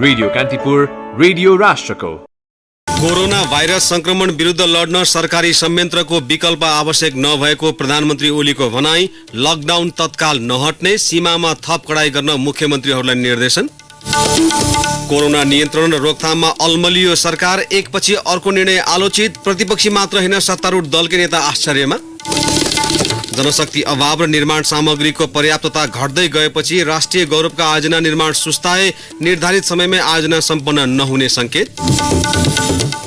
Radio Kantipur, radio राष्ट्रको। Corona virus संक्रमण विरुद्ध लड्न सरकारी संयन्त्रको विकल्प आवश्यक नभएको प्रधानमन्त्री ओलीको भनाई। लकडाउन तत्काल नहट्ने, सीमामा थप कडाई गर्न मुख्यमन्त्रीहरूलाई निर्देशन। कोरोना नियन्त्रण र रोकथाममा अल्मलियो सरकार, एकपछि अर्को निर्णय आलोचित। प्रतिपक्षी मात्र होइन, सत्तारूढ दलकै नेता आश्चर्यमा। जनशक्ति अभाव र निर्माण सामग्रीको पर्याप्तता घट्दै गएपछि राष्ट्रिय गौरवका आयोजना निर्माण सुस्ताए, निर्धारित समयमै आयोजना सम्पन्न नहुने संकेत।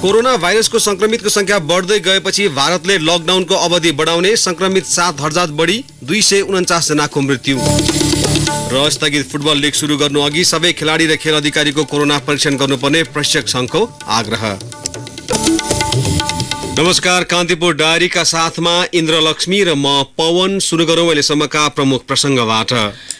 कोरोना भाइरसको संक्रमितको संख्या बढ्दै गएपछि भारतले लकडाउनको अवधि बढाउने, संक्रमित 7,000 बढी 249 जनाको मृत्यु। र स्थगित फुटबल लिग सुरु गर्नु अघि सबै खेलाडी र खेल अधिकारीको कोरोना परीक्षण गर्नुपर्ने प्रशिक्षक संघको आग्रह। नमस्कार, कान्तिपुर डायरीका साथमा इन्द्रलक्ष्मी र म पवन। सुरु गरौँ अहिलेसम्मका प्रमुख प्रसङ्गबाट।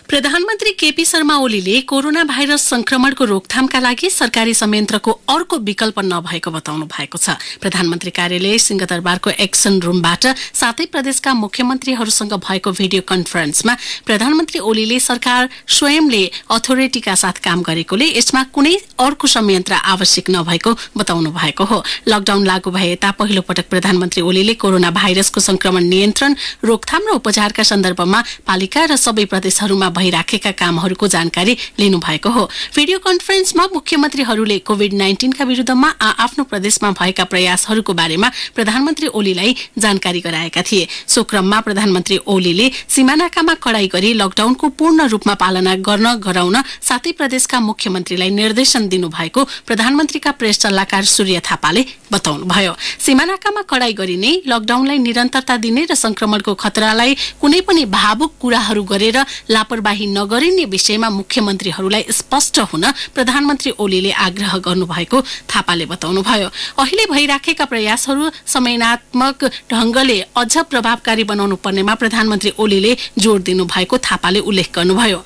प्रधानमन्त्री केपी शर्मा ओलीले कोरोना भाइरस संक्रमणको रोकथामका लागि सरकारी संयन्त्रको अर्को विकल्प नभएको बताउनु भएको छ। प्रधानमन्त्री कार्यालय सिंहदरबारको एक्सन रुमबाट सातै प्रदेशका मुख्यमन्त्रीहरूसँग भएको भिडियो कन्फरेन्समा प्रधानमन्त्री ओलीले सरकार स्वयंले अथोरिटीका साथ काम गरेकोले यसमा कुनै अर्को संयन्त्र आवश्यक नभएको बताउनु भएको हो। लकडाउन लागू भए ता पहिलो पटक प्रधानमन्त्री ओलीले कोरोना भाइरसको संक्रमण नियन्त्रण, रोकथाम र उपचारका सन्दर्भमा पालिका र सबै प्रदेशहरूमा भइराखेका कामहरूको जानकारी लिनुभएको हो। भिडियो कन्फरेन्समा मुख्यमन्त्रीहरूले कोभिड-19 का विरुद्धमा आफ्नो प्रदेशमा भएका प्रयासहरूको बारेमा प्रधानमन्त्री ओलीलाई जानकारी गराएका थिए। सो क्रममा प्रधानमन्त्री ओलीले सीमानाकामा कडाई गरी लकडाउनको पूर्ण रूपमा पालना गराउन सातै प्रदेशका मुख्यमन्त्रीलाई निर्देशन दिनुभएको प्रधानमन्त्रीका प्रेस सल्लाहकार सूर्य थापाले बताउनुभयो। सीमानाकामा कडाई गरी नै लकडाउनलाई निरन्तरता दिने र संक्रमणको खतरालाई कुनै पनि भावुक कुराहरू गरेर लापरवाही नगरिने विषयमा मुख्यमन्त्रीहरूलाई स्पष्ट हुन प्रधानमन्त्री ओलीले आग्रह गर्नुभएको थापाले बताउनुभयो। अहिले भइराखेका प्रयासहरू समन्वयात्मक ढंगले अझ प्रभावकारी बनाउनु पर्नेमा प्रधानमन्त्री ओलीले जोड़ दिनुभएको थापाले उल्लेख गर्नुभयो।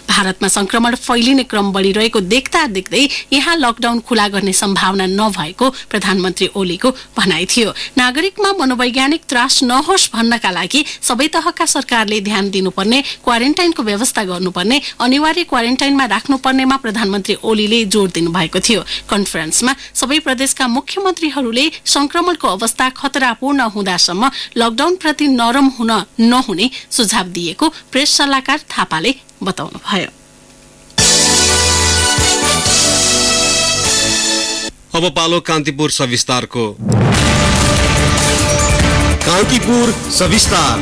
भारतमा संक्रमण फैलिने क्रम बढ़िरहेको देख्दै यहाँ लकडाउन खुला गर्ने सम्भावना नभएको प्रधानमन्त्री ओलीको भनाइ थियो। नागरिकमा मनोवैज्ञानिक त्रास नहोस् भन्नका लागि सबै तहका सरकारले ध्यान दिनुपर्ने, क्वारेन्टाइनको व्यवस्था गर्नुपर्ने, अनिवार्य क्वारेन्टाइनमा राख्नुपर्नेमा प्रधानमन्त्री ओलीले जोड़ दिनुभएको थियो। कन्फरेन्समा सबै प्रदेशका मुख्यमन्त्रीहरूले संक्रमणको अवस्था खतरापूर्ण हुँदासम्म लकडाउनप्रति नरम हुन नहुने सुझाव दिएको प्रेस सल्लाहकार थापाले बताउनुभयो। अब पालो कान्तिपुर सविस्तारको। कान्तिपुर सविस्तार।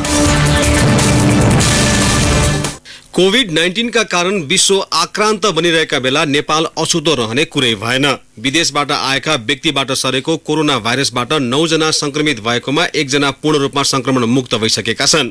कोभिड-19 का कारण विश्व आक्रान्त बनिरहेका बेला नेपाल अछुतो रहने कुरै भएन। विदेशबाट आएका व्यक्तिबाट सरेको कोरोना भाइरसबाट 9 जना संक्रमित भएकोमा 1 जना पूर्ण रूपमा संक्रमण मुक्त भइसकेका छन्।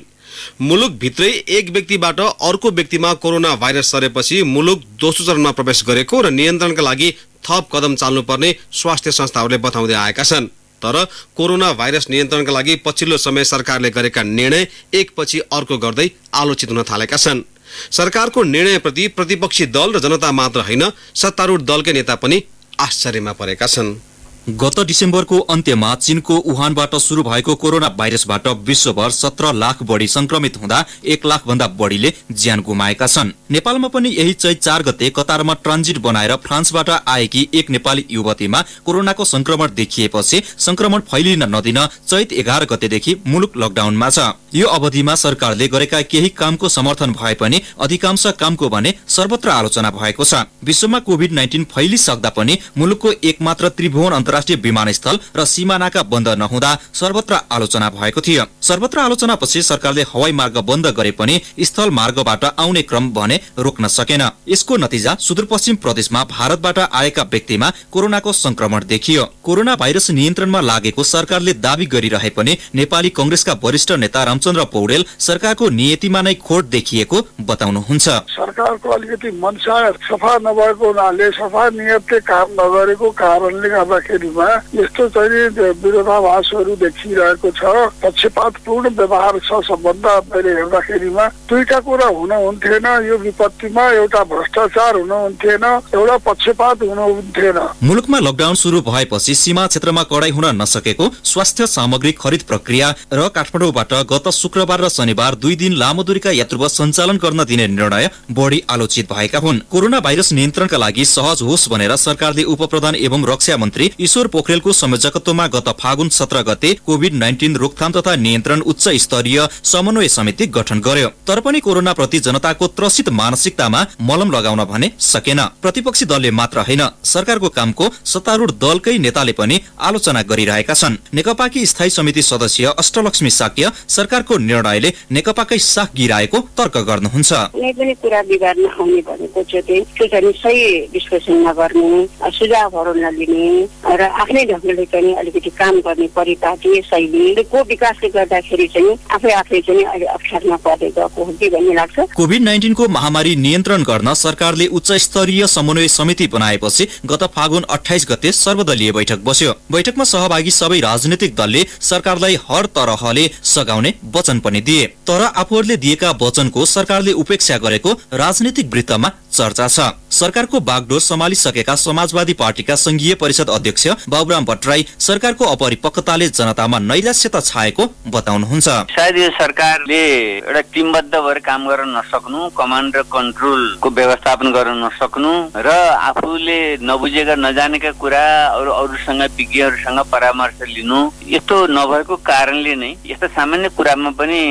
मुलुक भित्रै एक व्यक्तिबाट अर्को व्यक्तिमा कोरोना भाइरस सरेपछि मुलुक दोस्रो चरणमा प्रवेश गरेको र नियन्त्रणका लागि थप कदम चाल्नुपर्ने स्वास्थ्य संस्थाहरूले बताउँदै आएका छन्। तर कोरोना भाइरस नियन्त्रणका लागि पछिल्लो समय सरकारले गरेका निर्णय एकपछि अर्को गर्दै आलोचित हुन थालेका छन्। सरकारको निर्णयप्रति प्रतिपक्षी दल र जनता मात्र होइन, सत्तारूढ दलकै नेता पनि आश्चर्यमा परेका छन्। गत डिसेम्बरको अन्त्यमा चीनको वुहानबाट शुरू भएको कोरोना भाइरसबाट विश्वभर 17 लाख बढी संक्रमित हुँदा 1 लाख भन्दा बढीले ज्यान गुमाएका छन्। नेपालमा पनि यही चैत 4 गते कतारमा ट्रान्जिट बनाएर फ्रान्सबाट आएकी एक नेपाली युवतीमा कोरोनाको संक्रमण देखिएपछि संक्रमण फैलिन नदिन चैत 11 गतेदेखि मुलुक लकडाउनमा छ। यो अवधिमा सरकारले गरेका केही कामको समर्थन भए पनि अधिकांश कामको भने सर्वत्र आलोचना भएको छ। विश्वमा कोभिड-19 फैलिसक्दा पनि मुलुकको एकमात्र त्रिभुवन अन्तर्राष्ट्रिय विमानस्थल र सीमानाका बन्द नहुँदा सर्वत्र आलोचना भएको थियो। सर्वत्र आलोचनापछि सरकारले हवाई मार्ग बन्द गरे पनि स्थल मार्गबाट आउने क्रम भने रोक्न सकेन। यसको नतिजा सुदूरपश्चिम प्रदेशमा भारतबाट आएका व्यक्तिमा कोरोनाको संक्रमण देखियो। कोरोना भाइरस नियन्त्रणमा लागेको सरकारले दावी गरिरहे पनि नेपाली कंग्रेसका वरिष्ठ नेता रामचन्द्र पौडेल सरकारको नीतिमा नै खोट देखिएको बताउनुहुन्छ। सरकारको अलिकति मनसा सफा नभएको हुनाले, सफा नियतले काम नगरेको कारणले गर्दाखेरि हेर्दाखेरिमा यस्तो चाहिँ विरोधाभासहरू देखिरहेको छ, पक्षपातपूर्ण व्यवहार छ। सबभन्दा पहिले हेर्दाखेरिमा दुईटा कुरा हुन हुन्थेन, यो विपत्तिमा एउटा भ्रष्टाचार हुन हुन्थेन, एउटा पक्षपात हुन हुन्थेन। मुलुकमा लकडाउन सुरु भएपछि सीमा क्षेत्रमा कडाई हुन नसकेको स्वास्थ्य सामग्री खरिद प्रक्रिया र काठमाडौँबाट गत शुक्रबार र शनिबार 2 दिन लामो दूरीका यात्रुबस सञ्चालन गर्न दिने निर्णय बढी आलोचित भएका हुन्। कोरोना भाइरस नियन्त्रणका लागि सहज होस् भनेर सरकारले उपप्रधान एवं रक्षा मन्त्री ईश्वर पोखरेलको संयोजकत्वमा गत फागुन 17 गते कोभिड-19 रोकथाम तथा नियन्त्रण उच्च स्तरीय समन्वय समिति गठन गर्यो। तर पनि कोरोना प्रति जनताको त्रसित मानसिकतामा मलम लगाउन भने सकेन। प्रतिपक्षी दलले मात्र होइन, सरकारको कामको सत्तारूढ दलकै नेताले पनि आलोचना गरिरहेका छन्। नेकपाकी स्थायी समिति सदस्य अष्टलक्ष्मी साक्य सरकारको निर्णयले नेकपाकै साख गिराएको तर्क गर्नुहुन्छ। कुनै पनि कुरा बिगार्न आउने भनेको चाहिँ सही विश्लेषण नगर्ने, सुझावहरू नलिने र आफ्नै ढङ्गले पनि अलिकति काम गर्ने परिपाटी शैलीको विकासले गर्दाखेरि चाहिँ आफै चाहिँ अलि अप्ठ्यारोमा पर्दै गएको हो कि भन्ने लाग्छ। कोभिड-19 को महामारी नियन्त्रण गर्न सरकारले उच्च स्तरीय समन्वय समिति बनाएपछि गत फागुन 28 गते सर्वदलीय बैठक बस्यो। बैठकमा सहभागी सबै राजनीतिक दलले सरकारलाई हर तरहले सघाउने वचन पनि दिए। तर आफूहरूले दिएका वचनको सरकारले उपेक्षा गरेको राजनीतिक वृत्तमा चर्चा छ। सरकारको बागडोर सम्हालिसकेका समाजवादी पार्टीका संघीय परिषद अध्यक्ष बाबुराम भट्टराई सरकारको अपरिपक्वताले जनतामा नैराश्यता छाएको बताउनुहुन्छ। सायद यो सरकारले एउटा टिमबद्ध भएर काम गर्न नसक्नु, कमान्ड र कन्ट्रोलको व्यवस्थापन गर्न नसक्नु र आफूले नबुझेका नजानेका कुरा अरूसँग विज्ञहरूसँग परामर्श लिनु, यस्तो नभएको कारणले नै यस्ता सामान्य कुरामा पनि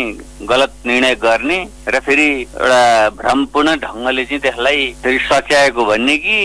गलत निर्णय गर्ने र फेरि एउटा भ्रमपूर्ण ढङ्गले चाहिँ त्यसलाई फेरि सच्याएको भन्ने कि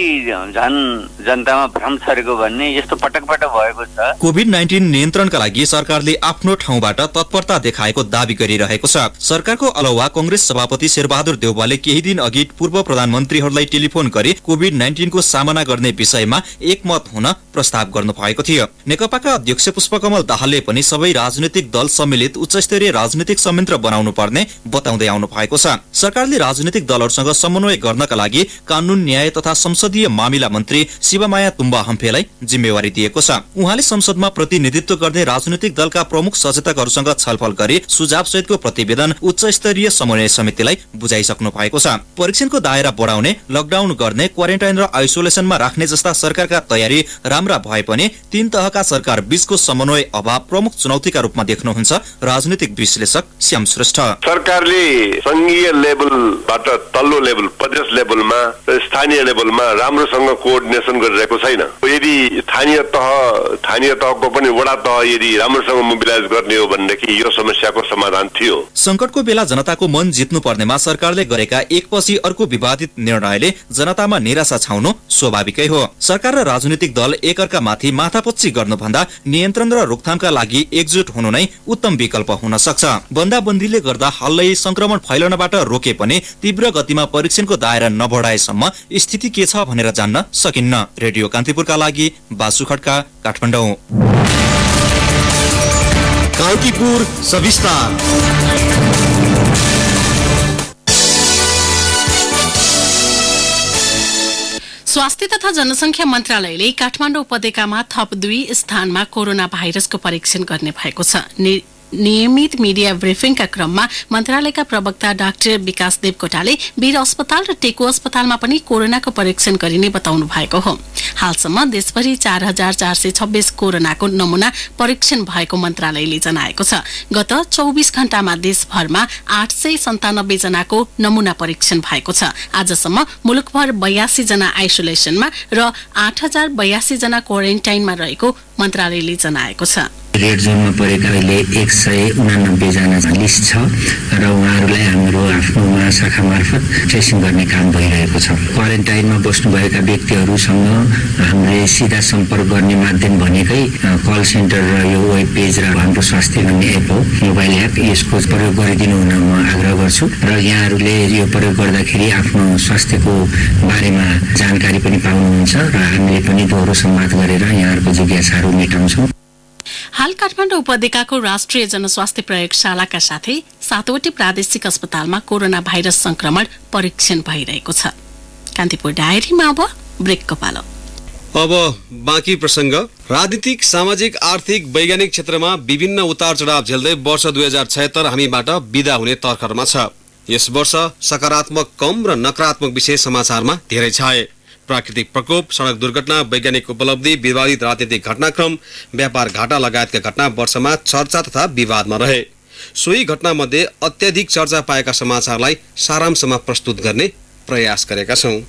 झन् जनतामा भ्रम छरेको भन्ने यस्तो पटक भएको छ। कोभिड-19 नियन्त्रणका लागि सरकारले आफ्नो ठाउँबाट तत्परता देखाएको दावी गरिरहेको छ। सरकारको अलावा कांग्रेस सभापति शेरबहादुर देउवाले केही दिन अघि पूर्व प्रधानमन्त्रीहरूलाई टेलिफोन गरी कोभिड-19 को सामना गर्ने विषयमा एकमत हुन प्रस्ताव गर्नु भएको थियो। नेकपाका अध्यक्ष पुष्पकमल दाहालले पनि सबै राजनीतिक दल सम्मिलित उच्चस्तरीय राजनीतिक संयन्त्र बनाउनु पर्ने बताउँदै आउनु भएको छ। सरकारले राजनीतिक दलहरूसँग समन्वय गर्नका लागि कानून न्याय तथा संसदीय मामिला मन्त्री शिवमाया तुम्बा हम्फेलाई जिम्मेवारी दिएको छ। उहाँले संसदमा प्रतिनिधित्व गर्ने राजनीतिक दलका प्रमुख सचेतकहरूसँग छलफल गरी सुझाव सहितको प्रतिवेदन उच्च स्तरीय समन्वय समितिलाई बुझाइसक्नु भएको छ। परीक्षणको दायरा बढाउने, लकडाउन गर्ने, क्वारेन्टाइन र आइसोलेसनमा राख्ने जस्ता सरकारका तयारी राम्रा भए पनि तीन तहका सरकार बीचको समन्वय अभाव प्रमुख चुनौतीका रूपमा देख्नुहुन्छ राजनीतिक विश्लेषक श्याम श्रेष्ठ। सरकारले संघीय लेभलबाट तल्लो लेभल प्रदेश लेभलमा स्थानीय लेभलमा राम्रोसँग कोअर्डिनेसन गरिरहेको छैन। यदि स्थानीय तहको पनि वडा तह यदि राम्रोसँग मोबिलाइज गर्ने हो भनेदेखि यो समस्याको समाधान थियो। संकटको बेला जनताको मन जित्नु पर्नेमा सरकारले गरेका एकपछि अर्को विवादित निर्णयले जनतामा निराशा छाउनु स्वाभाविकै हो। सरकार र राजनीतिक दल एकअर्का माथि माथापच्ची गर्नुभन्दा नियन्त्रण र रोकथामका लागि एकजुट हुनु नै उत्तम विकल्प हुन सक्छ। बन्दाबन्दीले गर्दा हालै संक्रमण फैलनबाट रोके पनि तीव्र गतिमा परीक्षणको दायरा नबढाएसम्म स्थिति के छ भनेर जान्न सकिन्न। रेडियो कान्तिपुरका लागि बासु खड्का, काठमाडौँ। कान्तिपुर सविस्तार। स्वास्थ्य तथा जनसंख्या मन्त्रालयले काठमाडौँ उपत्यकामा थप 2 स्थानमा कोरोना भाइरसको परीक्षण गर्ने भएको छ। नियमित मिडिया ब्रिफिङका क्रममा मन्त्रालयका प्रवक्ता डाक्टर विकास देवकोटाले वीर अस्पताल र टेकु अस्पतालमा पनि कोरोनाको परीक्षण गरिने बताउनु भएको हो। हालसम्म देशभरि 4426 कोरोनाको नमूना परीक्षण भएको मन्त्रालयले जनाएको छ। गत 24 घण्टामा देशभरमा 897 जनाको नमूना परीक्षण भएको छ। आजसम्म मुलुकभर 82 जना आइसोलेसनमा र 8082 जना क्वारेन्टाइनमा रहेको मन्त्रालयले जनाएको छ। रेड जोनमा परेका अहिले 189 जना लिस्ट छ र उहाँहरूलाई हाम्रो आफ्नो महाशाखा मार्फत ट्रेसिङ गर्ने काम भइरहेको छ। क्वारेन्टाइनमा बस्नुभएका व्यक्तिहरूसँग हामीले सिधा सम्पर्क गर्ने माध्यम भनेकै कल सेन्टर र यो वेब पेज र हाम्रो स्वास्थ्य भन्ने एप हो, मोबाइल एप। यसको प्रयोग गरिदिनु हुन म आग्रह गर्छु र यहाँहरूले यो प्रयोग गर्दाखेरि आफ्नो स्वास्थ्यको बारेमा जानकारी पनि पाउनुहुन्छ र हामीले पनि दोहोरो संवाद गरेर यहाँहरूको जिज्ञासाहरू मेटाउँछौँ। हाल काठमाडौँ उपत्यकाको राष्ट्रिय जनस्वास्थ्य प्रयोगशालाका साथै 7वटै प्रादेशिक अस्पतालमा कोरोना भाइरस संक्रमण परीक्षण भइरहेको छ। कान्तिपुर डायरीमा अब ब्रेकको पालो। अब बाँकी प्रसंग। राजनीतिक, सामाजिक, आर्थिक, वैज्ञानिक क्षेत्रमा विभिन्न उतार चढाव झेल्दै वर्ष 2076 हामीबाट बिदा हुने तर्खरमा छ। यस वर्ष सकारात्मक कम र नकारात्मक विषय समाचारमा धेरै छाए। प्राकृतिक प्रकोप, सडक दुर्घटना, वैज्ञानिक उपलब्धि, विवादित राजनीतिक घटनाक्रम, व्यापार घाटा लगायतका घटना वर्षमा चर्चा तथा विवादमा रहे। सोही घटनामध्ये अत्याधिक चर्चा पाएका समाचारलाई सारांशमा प्रस्तुत गर्ने प्रयास गरेका छौं।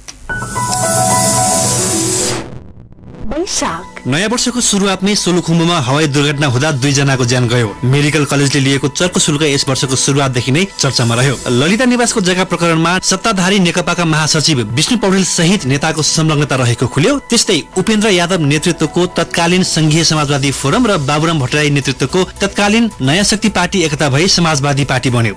नयाँ वर्षको सुरुवातमै सोलुखुम्बुमा हवाई दुर्घटना हुँदा 2 जनाको ज्यान गयो। मेडिकल कलेजले लिएको चर्को शुल्क यस वर्षको सुरुवातदेखि नै चर्चामा रह्यो। ललिता निवासको जग्गा प्रकरणमा सत्ताधारी नेकपाका महासचिव विष्णु पौडेल सहित नेताको संलग्नता रहेको खुल्यो। त्यस्तै उपेन्द्र यादव नेतृत्वको तत्कालीन संघीय समाजवादी फोरम र बाबुराम भट्टराई नेतृत्वको तत्कालीन नयाँ शक्ति पार्टी एकता भई समाजवादी पार्टी बन्यो।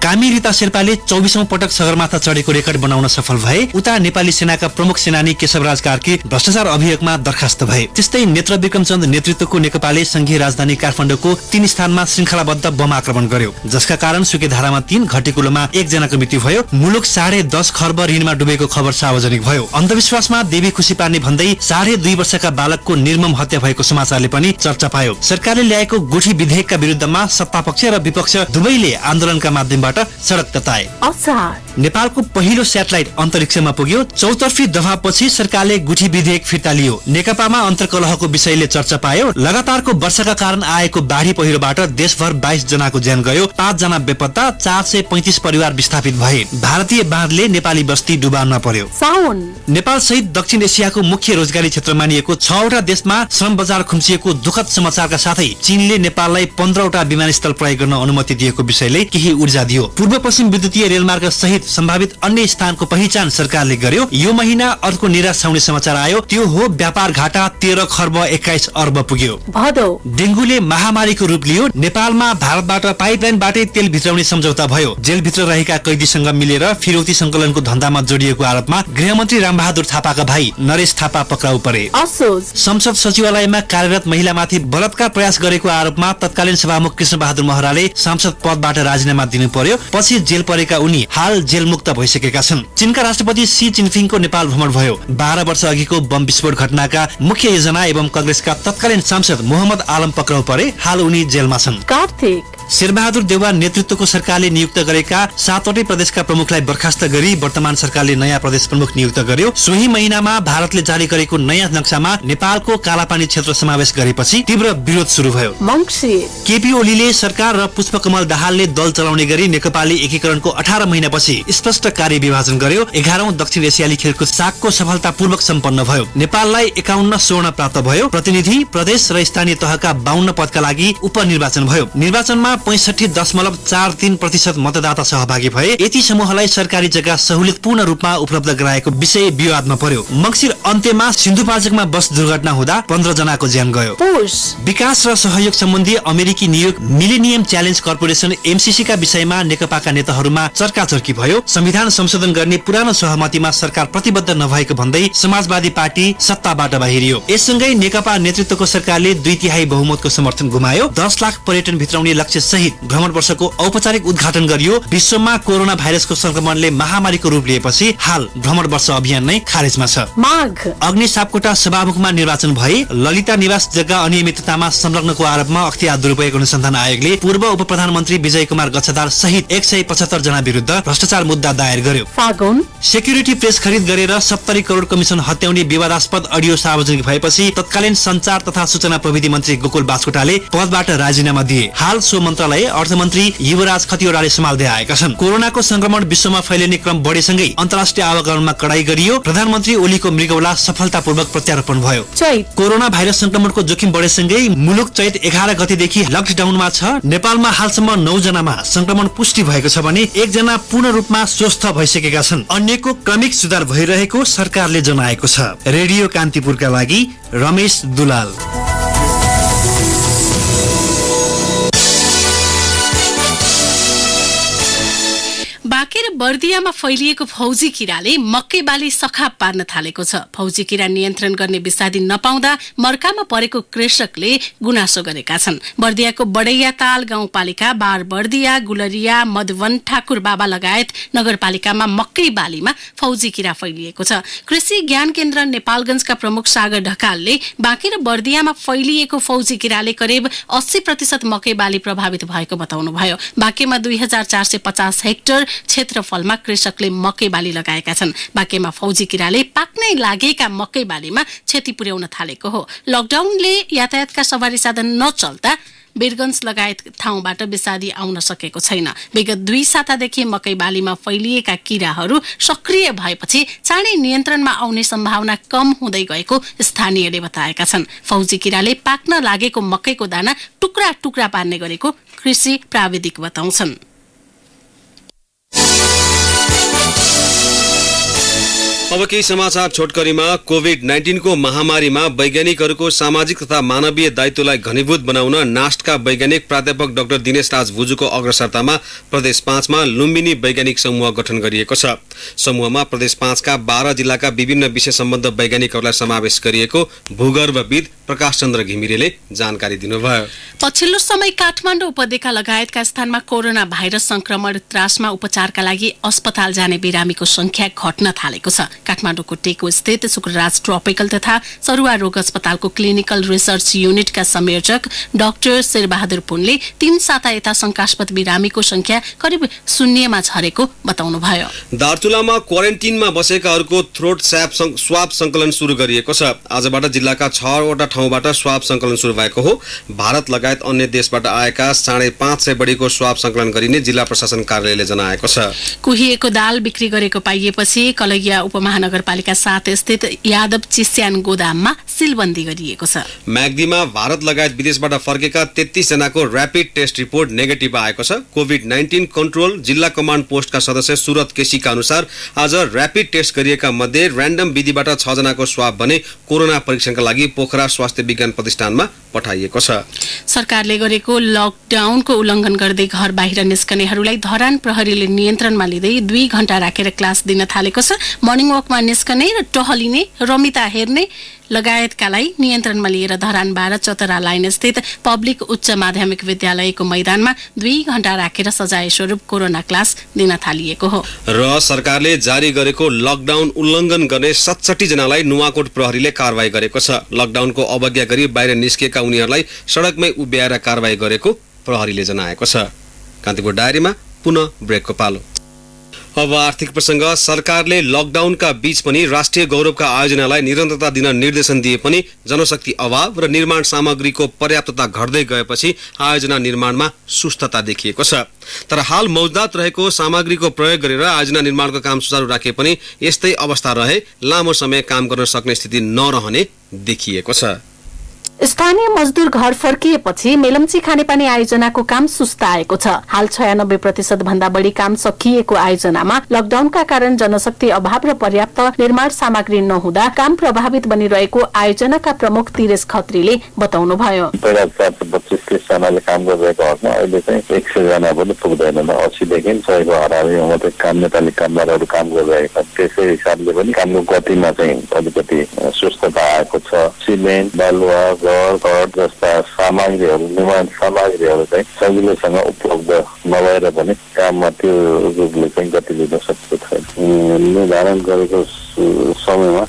कामी रिता शेर्पाले 24औं पटक सगरमाथा चढेको रेकर्ड बनाउन सफल भए। उता नेपाली सेनाका प्रमुख सेनानी केशवराज कार्की भ्रष्टाचार अभियोगमा दरखास्त भए। त्यस्तै नेत्र विक्रमचन्द नेतृत्वको नेकपाले संघीय राजधानी काठमाडौँको 3 स्थानमा श्रृंखलाबद्ध बम आक्रमण गर्यो, जसका कारण सुकेधारामा 3, घटेकुलोमा 1 जनाको मृत्यु भयो। मुलुक 10.5 खर्ब ऋणमा डुबेको खबर सार्वजनिक भयो। अन्धविश्वासमा देवी खुसी पार्ने भन्दै 2.5 वर्षका बालकको निर्मम हत्या भएको समाचारले पनि चर्चा पायो। सरकारले ल्याएको गुठी विधेयकका विरुद्धमा सत्तापक्ष र विपक्ष दुवैले आन्दोलनका माध्यमबाट सडक तताए। नेपालको पहिलो स्याटेलाइट अन्तरिक्षमा पुग्यो। चौतर्फी दबावपछि सरकारले गुठी विधेयक फिर्ता लियो। नेकपामा अन्तर्कलहको विषयले चर्चा पायो। लगातारको वर्षाका कारण आएको बाढी पहिरोबाट देशभर 22 जनाको ज्यान गयो। 5 जना बेपत्ता, 435 परिवार विस्थापित भए। भारतीय बाँधले नेपाली बस्ती डुबाउन पर्यो। नेपाल सहित दक्षिण एसियाको मुख्य रोजगारी क्षेत्र मानिएको 6 वटा देशमा श्रम बजार खुम्चिएको दुःखद समाचारका साथै चीनले नेपाललाई 15 वटा विमानस्थल प्रयोग गर्न अनुमति दिएको विषयले केही ऊर्जा दियो। पूर्व पश्चिम विद्युतीय रेलमार्ग सहित सम्भावित अन्य स्थानको पहिचान सरकारले गर्यो। यो महिना अर्को निराश हुने समाचार आयो। त्यो हो व्यापार घाटा 13 खर्ब 21 अर्ब पुग्यो। डेंगुले महामारीको रूप लियो। नेपालमा भारतबाट पाइपलाइनबाटै तेल भित्राउने सम्झौता भयो। जेलभित्र रहेका कैदीसँग मिलेर फिरौती संकलनको धन्दामा जोडिएको आरोपमा गृहमन्त्री रामबहादुर थापाका भाइ नरेश थापा पक्राउ परे। संसद सचिवालयमा कार्यरत महिलामाथि बलात्कार प्रयास गरेको आरोपमा तत्कालीन सभामुख कृष्णबहादुर महराले सांसद पदबाट राजीनामा दिनु पर्यो। पछि जेल परेका उनी हाल जेलमुक्त भइसकेका छन्। चीनका राष्ट्रपति सी जिनपिङको नेपाल भ्रमण भयो। 12 वर्ष अघिको बम विस्फोट घटनाका मुख्य योजना एवं कांग्रेसका तत्कालीन सांसद मोहम्मद आलम पक्राउ परे। हाल उनी जेलमा छन्। शेरबहादुर देउवा नेतृत्वको सरकारले नियुक्त गरेका 7वटै प्रदेशका प्रमुखलाई बर्खास्त गरी वर्तमान सरकारले नयाँ प्रदेश प्रमुख नियुक्त गर्यो। सोही महिनामा भारतले जारी गरेको नयाँ नक्सामा नेपालको कालापानी क्षेत्र समावेश गरेपछि तीव्र विरोध सुरु भयो। केपी ओलीले सरकार र पुष्पकमल दाहालले दल चलाउने गरी नेकपाले एकीकरणको 18 महिनापछि स्पष्ट कार्य विभाजन गर्यो। 11औं दक्षिण एसियाली खेलकुद सागको सफलतापूर्वक सम्पन्न भयो। नेपाललाई 51 स्वर्ण प्राप्त भयो। प्रतिनिधि, प्रदेश र स्थानीय तहका 52 पदका लागि उपनिर्वाचन भयो। निर्वाचनमा 65.43% मतदाता सहभागी भए। यति समूहलाई सरकारी जग्गा सहुलियतपूर्ण रूपमा उपलब्ध गराएको विषय विवादमा पर्यो। मङ्सिर अन्त्यमा सिन्धुपाल्चोकमा बस दुर्घटना हुँदा 15 जनाको ज्यान गयो। विकास र सहयोग सम्बन्धी अमेरिकी नियोग मिलेनियम च्यालेन्ज कर्पोरेसन एमसीसी का विषयमा नेकपाका नेताहरूमा चर्काचर्की भयो। संविधान संशोधन गर्ने पुरानो सहमतिमा सरकार प्रतिबद्ध नभएको भन्दै समाजवादी पार्टी सत्ताबाट बाहिरियो। यससँगै नेकपा नेतृत्वको सरकारले 2/3 बहुमतको समर्थन गुमायो। 10 लाख पर्यटन भित्राउने लक्ष्य सहित भ्रमण वर्षको औपचारिक उद्घाटन गरियो। विश्वमा कोरोना भाइरसको संक्रमणले महामारीको रूप लिएपछि हाल भ्रमण वर्ष अभियान नै खारेजमा छ। अग्नि सापकोटा सभामुखमा निर्वाचन भए। ललिता निवास जग्गा अनियमिततामा संलग्नको आरोपमा अख्तियार दुरुपयोग अनुसन्धान आयोगले पूर्व उप प्रधानमन्त्री विजय कुमार गच्छदार सहित 175 जना विरुद्ध भ्रष्टाचार मुद्दा दायर गर्यो। सेक्युरिटी प्रेस खरिद गरेर 70 करोड कमिसन हत्याउने विवादास्पद अडियो सार्वजनिक भएपछि तत्कालीन संचार तथा सूचना प्रविधि मन्त्री गोकुल बास्कोटाले पदबाट राजीनामा दिए। हाल सो मन्त्रालय अर्थमन्त्री युवराज खतिवड़ाले सम्हाल्दै आएका छन्। कोरोनाको संक्रमण विश्वमा फैलिने क्रम बढेसँगै अन्तर्राष्ट्रिय आवागमनमा कडाई गरियो। प्रधानमन्त्री ओलीको मृगौला सफलतापूर्वक प्रत्यारोपण भयो। कोरोना भाइरस संक्रमणको जोखिम बढेसँगै मुलुक चैत 11 गतेदेखि लकडाउनमा छ। नेपालमा हालसम्म 9 जनामा संक्रमण पुष्टि भएको छ भने 1 जना पूर्ण रूपमा स्वस्थ भइसकेका छन्। अन्यको क्रमिक सुधार भइरहेको सरकारले जनाएको छ। रेडियो कान्तिपुरका लागि रमेश दुलाल। बाँकी बाँके र बर्दियामा फैलिएको फौजी किराले मकै बाली सखाप पार्न थालेको छ। फौजी किरा नियन्त्रण गर्ने विषादी नपाउँदा मर्कामा परेको कृषकले गुनासो गरेका छन्। बर्दियाको बडैया ताल गाउँपालिका बार बर्दिया, गुलरिया, मधुवन, ठाकुर बाबा लगायत नगरपालिकामा मकै बालीमा फौजी किरा फैलिएको छ। कृषि ज्ञान केन्द्र नेपालगञ्जका प्रमुख सागर ढकालले बाँके र बर्दियामा फैलिएको फौजी किराले करिब 80% मकै बाली प्रभावित भएको बताउनुभयो। बाँकेमा 2450 हेक्टर क्षेत्रफलमा कृषकले मकै बाली लगाएका छन्। बाँकेमा फौजी किराले पाक्नै लागेका मकै बालीमा क्षति पुर्याउन थालेको हो। लकडाउनले यातायातका सवारी साधन नचल्दा वीरगञ्ज लगायत ठाउँबाट विषादी आउन सकेको छैन। विगत 2 सातादेखि मकै बालीमा फैलिएका किराहरू सक्रिय भएपछि चाँडै नियन्त्रणमा आउने सम्भावना कम हुँदै गएको स्थानीयले बताएका छन्। फौजी किराले पाक्न लागेको मकैको दाना टुक्रा टुक्रा पार्ने गरेको कृषि प्राविधिक बताउँछन्। अब केही समाचार छोटकरीमा। कोभिड-19 को महामारीमा वैज्ञानिकहरूको सामाजिक तथा मानवीय दायित्वलाई घनीभूत बनाउन नास्टका वैज्ञानिक प्राध्यापक डाक्टर दिनेश राज भुजुको अग्रसरतामा प्रदेश 5 मा लुम्बिनी वैज्ञानिक समूह गठन गरिएको छ। समूहमा प्रदेश 5 का 12 जिल्लाका विभिन्न विषय सम्बद्ध वैज्ञानिकहरूलाई समावेश गरिएको भूगर्भविद प्रकाश चन्द्र घिमिरेले जानकारी दिनुभयो। पछिल्लो समय काठमाडौँ उपत्यका लगायतका स्थानमा कोरोना भाइरस संक्रमण त्रासमा उपचारका लागि अस्पताल जाने बिरामीको संख्या घट्न थालेको छ। काठमाडौँको टेको स्थित शुक्रराज ट्रपिकल तथा सरुवा रोग अस्पतालको क्लिनिकल रिसर्च युनिटका संयोजक डाक्टर शेरबहादुर पुनले 3 साता यता शंकास्पद बिरामीको संख्या करिब 0मा झरेको बताउनुभयो। दार्चुलामा क्वारेन्टिनमा बसेकाहरूको थ्रोट स्वाब संकलन सुरु गरिएको छ। आजबाट जिल्लाका 6 वटा ठाउँबाट स्वाब संकलन सुरु भएको हो। भारत लगायत अन्य देशबाट आएका 550 बढीको स्वाब संकलन गरिने जिल्ला प्रशासन कार्यालयले जनाएको छ। कुहिएको दाल बिक्री गरेको पाइएपछि कलैया उपमहानगरपालिका 7 स्थित यादव चिस्यान गोदाममा सिलबन्दी गरिएको छ। म्याग्दीमा भारत लगायत विदेशबाट फर्केका 33 जनाको र्यापिड टेस्ट रिपोर्ट नेगेटिभ आएको छ। कोभिड-19 कन्ट्रोल जिल्ला कमान्ड पोस्टका सदस्य सुरत केसीका अनुसार आज र्यापिड टेस्ट गरिएका मध्ये र्यान्डम विधिबाट 6 जनाको स्वाब भने कोरोना परीक्षणका लागि पोखरा स्वास्थ्य विज्ञान प्रतिष्ठानमा पठाइएको छ। सरकारले गरेको लकडाउनको उल्लङ्घन गर्दै घर बाहिर निस्कनेहरूलाई धरान प्रहरीले नियन्त्रणमा लिँदै 2 घण्टा राखेर क्लास दिन थालेको छ। मर्निङ वकमा निस्कने र टहलिने, रमिता हेर्ने लगायतकालाई नियन्त्रणमा लिएर धरान 12 चतरा लाइन स्थित पब्लिक उच्च माध्यमिक विद्यालयको मैदानमा 2 घण्टा राखेर सजाय स्वरूप कोरोना क्लास दिन थालिएको हो। र सरकारले जारी गरेको लकडाउन उल्लङ्घन गर्ने 67 जनालाई नुवाकोट प्रहरीले कारवाही गरेको छ। लकडाउनको अवज्ञा गरी बाहिर निस्केका उनीहरूलाई सडकमै उभ्याएर कारवाही गरेको प्रहरीले जनाएको छ। कान्तिपुर डायरीमा पुनः ब्रेकको पालो। अब आर्थिक प्रसंग। सरकारले लकडाउनका बीच पनि राष्ट्रिय गौरवका आयोजनालाई निरन्तरता दिन निर्देशन दिए पनि जनशक्ति अभाव र निर्माण सामग्रीको पर्याप्तता घट्दै गएपछि आयोजना निर्माणमा सुस्तता देखिएको छ। तर हाल मौजदात रहेको सामग्रीको प्रयोग गरेर आयोजना निर्माणको काम सुचारू राखे पनि यस्तै अवस्था रहे लामो समय काम गर्न सक्ने स्थिति नरहने देखिएको छ। स्थानीय मजदूर घर फर्किएपछि मेलम्ची खानेपानी आयोजनाको काम सुस्ताएको छ। हाल 96% भन्दा बढी काम सकिएको आयोजनामा लकडाउनका कारण जनशक्ति अभाव र पर्याप्त निर्माण सामग्री नहुँदा काम प्रभावित बनिरहेको आयोजनाका प्रमुख तिरेश खत्रीले बताउनुभयो। पहिला 425 जनाले काम गरिरहेको हकमा अहिले चाहिँ 100 जना पनि पुग्दैन। 80 देखि 100 को हरामी मात्रै काम नेपाली कामदारहरू काम गरिरहेका। त्यसै हिसाबले पनि कामको गतिमा चाहिँ अलिकति सुस्तता आएको छ। सिमेन्ट, बालुवा, जस्ता सामग्रीहरू, निर्माण सामग्रीहरू चाहिँ सजिलोसँग उपलब्ध नभएर पनि काममा त्यो रूपले चाहिँ गति लिन सक्छ छैन। निर्धारण गरेको समयमा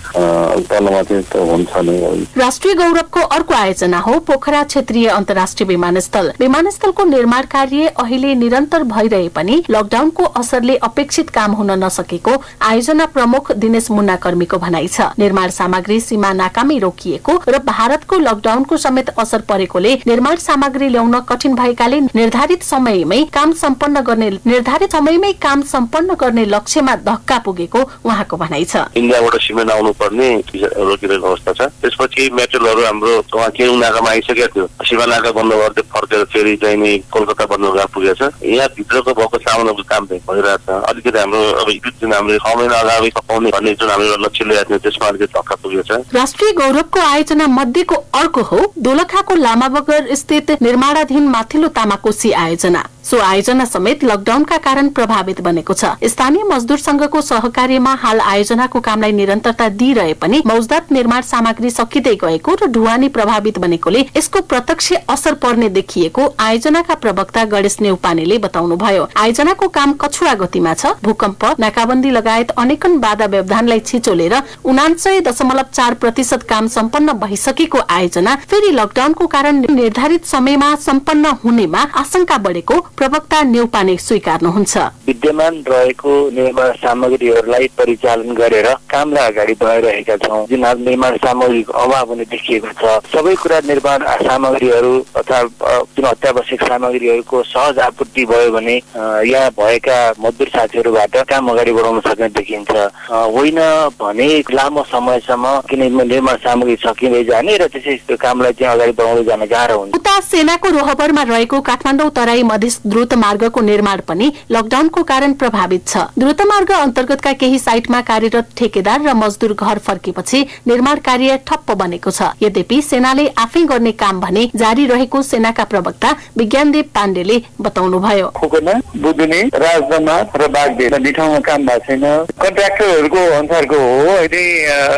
तलमाथि त हुन्छ नै। राष्ट्रिय गौरवको अर्को आयोजना हो पोखरा क्षेत्रीय अन्तर्राष्ट्रिय विमानस्थल। विमानस्थलको निर्माण कार्य अहिले निरन्तर भइरहे पनि लकडाउनको असरले अपेक्षित काम हुन नसकेको आयोजना प्रमुख दिनेश मुन्ना कर्मीको भनाइ छ। निर्माण सामग्री सीमा नाकामै रोकिएको र भारतको लकडाउनको समेत असर परेकोले निर्माण सामग्री ल्याउन कठिन भएकाले निर्धारित समयमै काम सम्पन्न गर्ने लक्ष्यमा धक्का पुगेको उहाँको भनाइ छ। इन्डियाबाट सिमेन्ट आउनु पर्ने रोकिरहेको अवस्था छ। त्यसपछि मेटेरियलहरू हाम्रो वहाँ केरु नाकामा आइसकेको थियो। सीमा नाका बन्द गर्दै फर्केर फेरि चाहिँ नि कोलकाता बन्दरगाह पुगेको छ। यहाँ भित्रको भएको सामानहरूको काम भइरहेको छ। अलिकति हाम्रो अब जुन हामीले 6 महिना अगाडि सपाउने भन्ने जुन हाम्रो लक्ष्य लिएको थियो त्यसमा अलिकति धक्का पुगेको छ। राष्ट्रिय गौरवको आयोजना मध्येको अर्को हो दोलखाको लामाबगर स्थित निर्माणाधीन माथिल्लो तामाकोशी आयोजना। सो आयोजना समेत लकडाउनका कारण प्रभावित बनेको छ। स्थानीय मजदूर संघको सहकार्यमा हाल आयोजनाको कामलाई निरन्तरता दिइरहे पनि मौजदात निर्माण सामग्री सकिँदै गएको र ढुवानी प्रभावित बनेकोले यसको प्रत्यक्ष असर पर्ने देखिएको आयोजनाका प्रवक्ता गणेश नेउपानेले बताउनुभयो। आयोजनाको काम कछुवा गतिमा छ। भूकम्प, नाकाबन्दी लगायत अनेकन बाधा व्यवधानलाई छिचोलेर 99.4% काम सम्पन्न भइसकेको आयोजना फेरि लकडाउनको कारण निर्धारित समयमा सम्पन्न हुनेमा आशंका बढेको प्रवक्ता नेउपाने स्वीकार्नुहुन्छ। विद्यमान रहेको निर्माण सामग्रीहरूलाई परिचालन गरेर कामलाई अगाडि बढाइरहेका छौँ। जुन निर्माण सामग्रीको अभाव हुने देखिएको छ, सबै कुरा निर्माण सामग्रीहरू अथवा जुन अत्यावश्यक सामग्रीहरूको सहज आपूर्ति भयो भने यहाँ भएका मजदुर साथीहरूबाट काम अगाडि बढाउन सक्ने देखिन्छ। होइन भने लामो समयसम्म किनभने निर्माण सामग्री सकिँदै जाने र त्यसै त्यो कामलाई चाहिँ अगाडि बढाउँदै जान गाह्रो हुन्छ। उता सेनाको रोहबरमा रहेको काठमाडौँ तराई मधेस द्रुत मार्गको निर्माण पनि लकडाउनको कारण प्रभावित छ। द्रुत मार्ग अन्तर्गतका केही साइटमा कार्यरत ठेकेदार र मजदुर घर फर्केपछि निर्माण कार्य ठप्प बनेको छ। यद्यपि सेनाले आफै गर्ने काम भने जारी रहेको सेनाका प्रवक्ता विज्ञानदेव पाण्डेले बताउनुभयो। खोकना, बुदुने, राजदमा र बागदेव दुई ठाउँमा काम भएको छैन। कन्ट्राक्टरहरूको अनुसारको हो। अहिले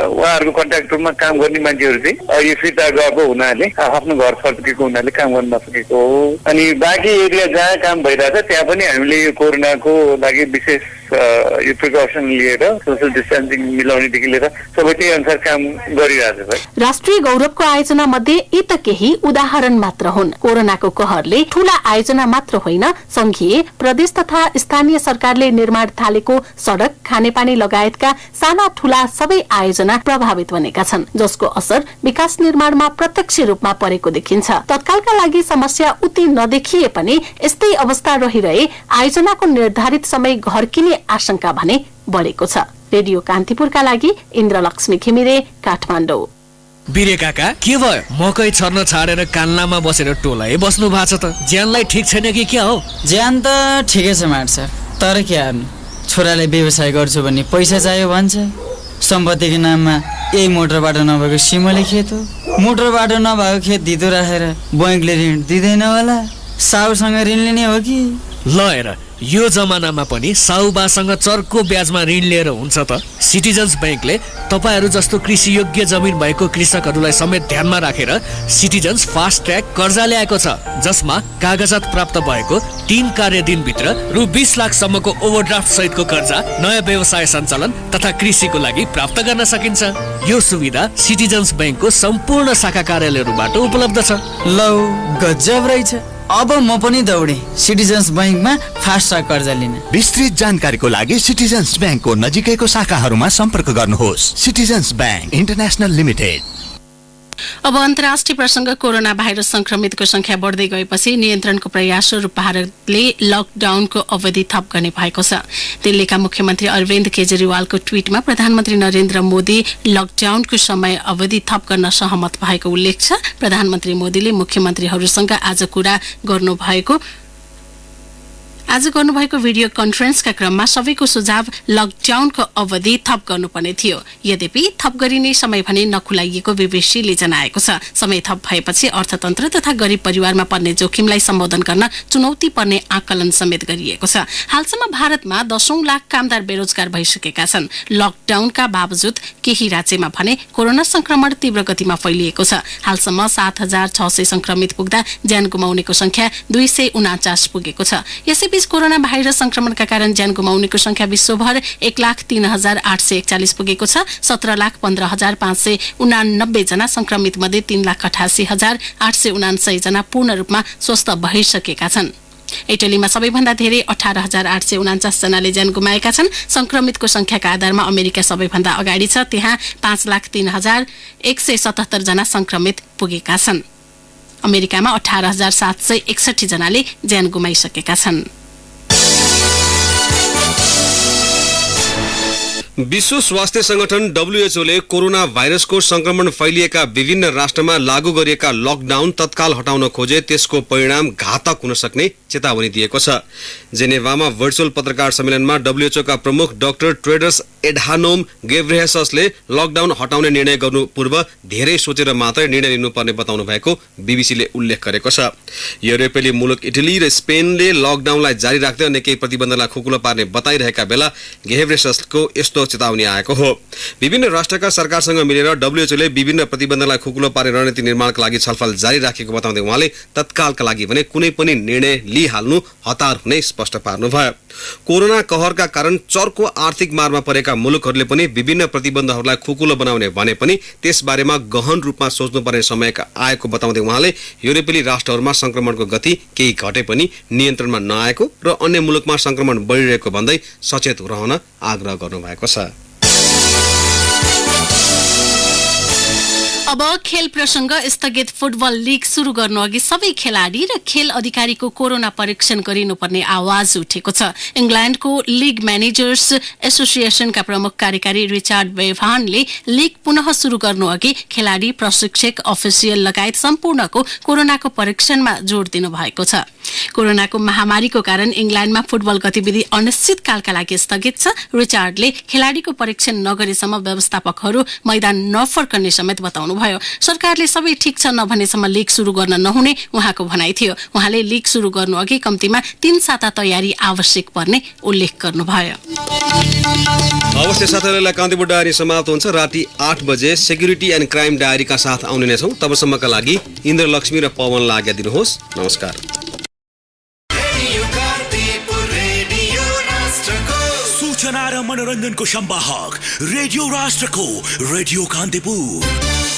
उहाँहरूको कन्ट्राक्टरमा काम गर्ने मान्छेहरू चाहिँ यो फिर्ता गएको हुनाले आफ्नो घर फर्केको हुनाले काम गर्न नसकेको हो। अनि बाँकी एरिया जहाँ काम भइरहेछ त्यहाँ पनि हामीले यो कोरोनाको लागि विशेष यो प्रिकसन लिएर सोशल डिस्टेन्सिङ मिलाउनेदेखि लिएर सबै त्यही अनुसार काम गरिरहेछ। राष्ट्रिय गौरवको आयोजना मध्ये यी त केही उदाहरण मात्र हुन्। कोरोनाको कहरले ठूला आयोजना मात्र होइन, संघीय, प्रदेश तथा स्थानीय सरकारले निर्माण थालेको सड़क, खानेपानी लगायतका साना ठूला सबै आयोजना प्रभावित बनेका छन्, जसको असर विकास निर्माणमा प्रत्यक्ष रूपमा परेको देखिन्छ। तत्कालका लागि समस्या उति नदेखिए पनि यस्तै अवस्था रहिरहे आयोजनाको निर्धारित समय घर्किने आशंका भने बढेको छ। रेडियो कान्तिपुरका लागि इन्द्रलक्ष्मी घिमिरे, काठमाडौँ। बिरे काका, के भयो? मकै छर्न छाडेर कान्लामा बसेर टोलाइ बस्नु भएको छ त? ज्यानलाई ठिक छैन कि क्या हो? ज्यान त ठिकै छ माट सर, तर के हार्नु, छोराले व्यवसाय गर्छु भन्ने पैसा चाहियो भन्छ। सम्पत्तिको नाममा यही मोटरबाट नभएको सिमले खेत हो। मोटरबाट नभएको खेत धितो राखेर बैंकले ऋण दिँदैन होला। साहुसँग ऋण लिने हो कि? ल हेर, यो जमानामा पनि साहुबासँग चर्को ब्याजमा ऋण लिएर हुन्छ त? सिटिजन्स बैंकले तपाईहरू जस्तो कृषि योग्य जमिन भएको कृषकहरूलाई समेत ध्यानमा राखेर सिटिजन्स फास्ट ट्र्याक कर्जा ल्याएको छ, जसमा कागजात प्राप्त भएको 3 कार्यदिनभित्र रु 20 लाखसम्मको ओभरड्राफ्ट सहितको कर्जा नयाँ व्यवसाय सञ्चालन तथा कृषिको लागि प्राप्त गर्न सकिन्छ। यो सुविधा सिटिजन्स बैंकको सम्पूर्ण शाखा कार्यालयहरूबाट उपलब्ध छ। लौ, गजब रहेछ। अब म पनि दौडे सिटिजन्स बैंकमा फास्ट ट्र्याक कर्जा लिन। विस्तृत जानकारीको लागि सिटिजन्स बैंकको नजिकैको शाखाहरूमा सम्पर्क गर्नुहोस्। Citizens bank international limited. अब अन्तर्राष्ट्रिय प्रसंग कोरोना भाइरस संक्रमितको संख्या बढ्दै गएपछि नियन्त्रणको प्रयासस्वरूप भारतले लकडाउनको अवधि थप गर्ने भएको छ। दिल्लीका मुख्यमन्त्री अरविन्द केजरीवालको ट्वीटमा प्रधानमन्त्री नरेन्द्र मोदी लकडाउनको समय अवधि थप गर्न सहमत भएको उल्लेख छ। प्रधानमन्त्री मोदीले मुख्यमन्त्रीहरूसँग आज गर्नुभएको भिडियो कन्फरेन्सका क्रममा सबैको सुझाव लकडाउनको अवधि थप गर्नुपर्ने थियो। यद्यपि थप गरिने समय भने नखुलाइएको बीबीसीले जनाएको छ। समय थप भएपछि अर्थतन्त्र तथा गरीब परिवारमा पर्ने जोखिमलाई सम्बोधन गर्न चुनौती पर्ने आकलन समेत गरिएको छ। हालसम्म भारतमा 10 लाख कामदार बेरोजगार भइसकेका छन्। लकडाउनका बावजुद केही राज्यमा भने कोरोना संक्रमण तीव्र गतिमा फैलिएको छ। हालसम्म 7,600 संक्रमित पुग्दा ज्यान गुमाउनेको संख्या 249 पुगेको छ। यसैबीच कोरोना भाइरस संक्रमणका कारण ज्यान गुमाउनेको संख्या विश्वभर 1,03,841 पुगेको छ। 17,15,589 जना संक्रमित मध्ये 3,88,879 जना पूर्ण रूपमा स्वस्थ भइसकेका छन्। इटलीमा सबैभन्दा धेरै 18,849 जनाले ज्यान गुमाएका छन्। संक्रमितको संख्याका आधारमा अमेरिका सबैभन्दा अगाडि छ, त्यहाँ 5,03,177 जना संक्रमित पुगेका छन्। अमेरिकामा 18,761 जनाले ज्यान गुमाइसकेका छन्। विश्व स्वास्थ्य संगठन WHO ले कोरोना भाइरसको संक्रमण फैलिएका विभिन्न राष्ट्रमा लागू गरिएका लकडाउन तत्काल हटाउन खोजे त्यसको परिणाम घातक हुन सक्ने चेतावनी दिएको छ। जेनेभामा भर्चुअल पत्रकार सम्मेलनमा WHO का प्रमुख डाक्टर टेड्रोस एडहानोम गेब्रेयेससले लकडाउन हटाउने निर्णय गर्नु पूर्व धेरै सोचेर मात्रै निर्णय लिनुपर्ने बताउनु भएको बीबीसीले उल्लेख गरेको छ। युरोपेली मुलुक इटली र स्पेनले लकडाउनलाई जारी राख्दै अन्य केही प्रतिबन्धलाई खुकुलो पार्ने बताइरहेका बेला गेब्रेयेससको यस्तो चेतावनी आएको हो। विभिन्न राष्ट्रका सरकारसँग मिलेर WHO ले विभिन्न प्रतिबन्धलाई खुकुलो पार्ने रणनीति निर्माणका लागि छलफल जारी राखेको बताउँदै उहाँले तत्कालका लागि भने कुनै पनि निर्णय लिइहाल्नु हतार हुने स्पष्ट पार्नुभयो। कोरोना कहरका कारण चर्को आर्थिक मारमा परेका मुलुकहरूले पनि विभिन्न प्रतिबन्धहरूलाई खुकुलो बनाउने भने पनि त्यसबारेमा गहन रूपमा सोच्नुपर्ने समय आएको बताउँदै उहाँले युरोपेली राष्ट्रहरूमा संक्रमणको गति केही घटे पनि नियन्त्रणमा नआएको र अन्य मुलुकमा संक्रमण बढिरहेको भन्दै सचेत रहन आग्रह गर्नुभएको छ। अब खेल प्रसंग। स्थगित फुटबल लीग शुरू गर्नु अघि सबै खेलाडी र खेल अधिकारीको कोरोना परीक्षण गरिनुपर्ने आवाज उठेको छ। इंग्ल्याण्डको लीग म्यानेजर्स एसोसिएसनका प्रमुख कार्यकारी रिचार्ड बेभानले लीग पुनः शुरू गर्नु अघि खेलाडी, प्रशिक्षक, अफिसियल लगायत सम्पूर्णको कोरोनाको परीक्षणमा जोड़ दिनु भएको छ। कोरोनाको महामारीको कारण इंग्ल्याण्डमा फुटबल गतिविधि अनिश्चितकालका लागि स्थगित छ। रिचार्डले खेलाडीको परीक्षण नगरेसम्म व्यवस्थापकहरू मैदान नफर्कने समेत बताउनुभयो। सरकारले सबै ठिक छ नभनेसम्म लीग शुरू गर्न नहुने उहाँको भनाइ थियो। उहाँले लीग शुरू गर्नु अघि कम्तीमा 3 साता तयारी आवश्यक पर्ने उल्लेख गर्नुभयो। अवश्य साथीहरूलाई कान्तिपुर डायरी समाप्त हुन्छ। राति 8 बजे सेक्युरिटी एन्ड क्राइम डायरीका साथ आउने नै छौं। तबसम्मका लागि इन्द्रलक्ष्मी र पवनलाई आज्ञा दिनुहोस्। नमस्कार। सूचना र मनोरञ्जनको संवाहक रेडियो राष्ट्रको रेडियो कान्तिपुर।